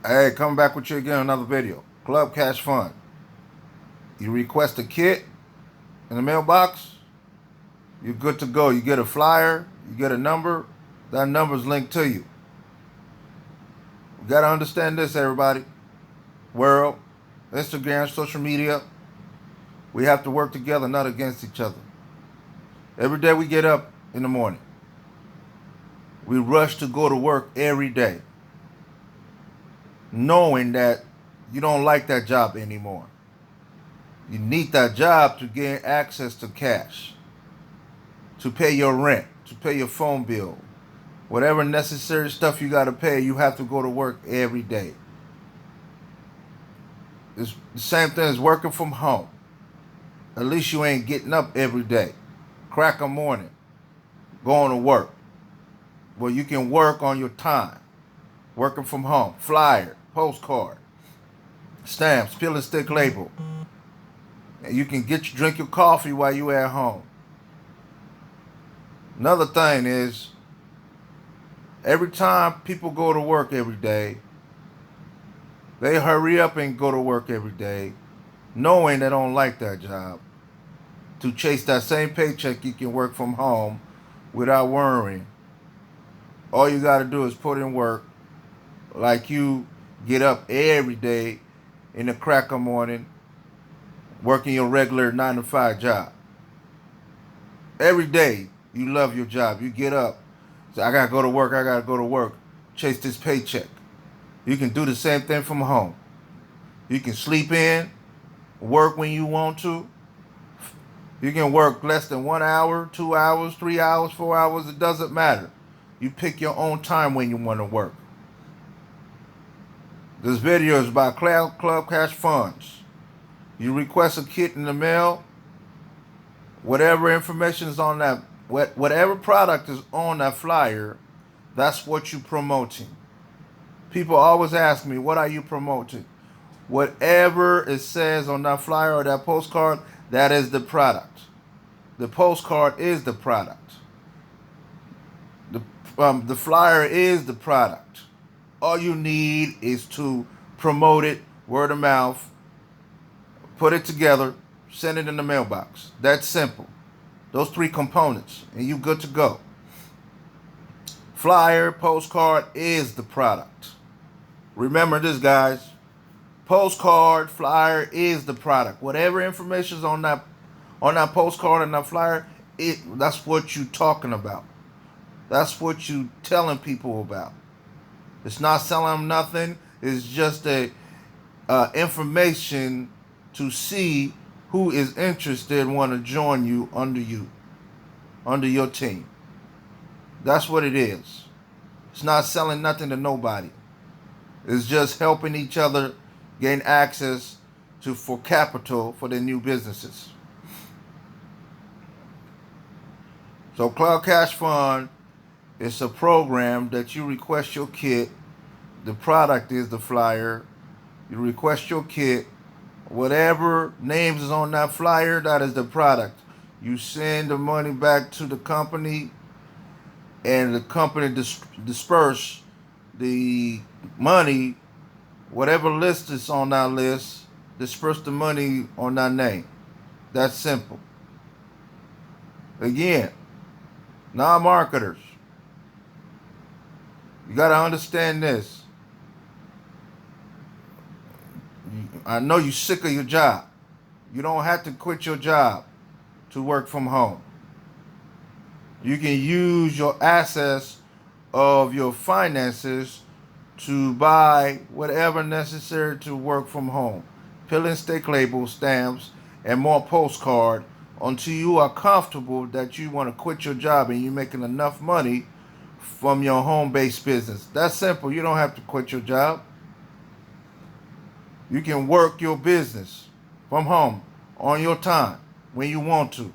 Hey, coming back with you again, another video. Club Cash Fund. You request a kit in the mailbox, you're good to go. You get a flyer, you get a number, that number's linked to you. You gotta understand this, everybody. World, Instagram, social media, we have to work together, not against each other. Every day we get up in the morning, we rush to go to work every day, knowing that you don't like that job anymore. You need that job to gain access to cash, to pay your rent, to pay your phone bill, whatever necessary stuff you got to pay. You have to go to work every day. It's the same thing as working from home. At least you ain't getting up every day, crack a morning, going to work. Well, you can work on your time, working from home. Flyer, postcard, stamps, peel and stick label. And you can drink your coffee while you at home. Another thing is, every time people go to work every day, they hurry up and go to work every day, knowing they don't like that job. To chase that same paycheck, you can work from home without worrying. All you got to do is put in work, like you get up every day in the crack of morning, working your regular 9 to 5 job. Every day you love your job. You get up, say, I got to go to work, I got to go to work, chase this paycheck. You can do the same thing from home. You can sleep in, work when you want to. You can work less than 1 hour, 2 hours, 3 hours, 4 hours. It doesn't matter. You pick your own time when you want to work. This video is about Club Cash Funds. You request a kit in the mail. Whatever information is on that, whatever product is on that flyer, that's what you're promoting. People always ask me, what are you promoting? Whatever it says on that flyer or that postcard, that is the product. The postcard is the product. The flyer is the product. All you need is to promote it, word of mouth, put it together, send it in the mailbox. That's simple. Those 3 components, and you good to go. Flyer, postcard is the product. Remember this, guys. Postcard, flyer is the product. Whatever information is on that postcard and that flyer, that's what you talking about. That's what you telling people about. It's not selling them nothing. It's just a information to see who is interested and want to join you, under your team. That's what it is. It's not selling nothing to nobody. It's just helping each other gain access for capital for their new businesses. So Club Cash Fund is a program that you request your kit. The product is the flyer. You request your kit. Whatever names is on that flyer, that is the product. You send the money back to the company, and the company disperse the money, whatever list is on that list, disperse the money on that name. That's simple. Again, non-marketers, you got to understand this. I know you're sick of your job. You don't have to quit your job to work from home. You can use your assets of your finances to buy whatever necessary to work from home. Peel and stick labels, stamps, and more postcard until you are comfortable that you want to quit your job and you're making enough money from your home-based business. That's simple. You don't have to quit your job. You can work your business from home on your time when you want to.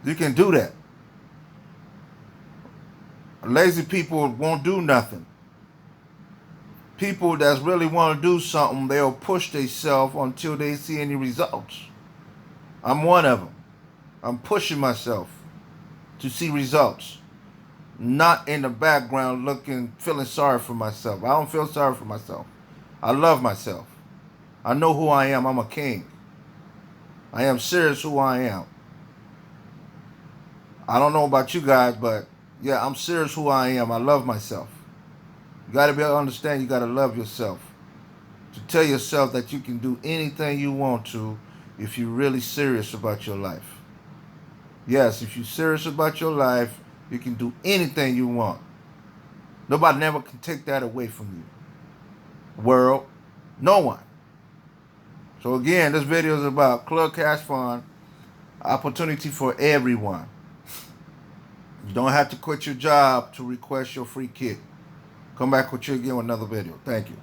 You can do that. Lazy people won't do nothing. People that really want to do something, they'll push themselves until they see any results. I'm one of them. I'm pushing myself to see results. not in the background feeling sorry for myself. I don't feel sorry for myself. I love myself. I know who I am. I'm a king. I am serious who I am. I don't know about you guys, but yeah, I'm serious who I am. I love myself. You got to be able to understand you got to love yourself. To tell yourself that you can do anything you want to if you're really serious about your life. Yes, if you're serious about your life, you can do anything you want. Nobody never can take that away from you. World, no one. So again, this video is about Club Cash Fund, opportunity for everyone. You don't have to quit your job to request your free kit. Come back with you again with another video. Thank you.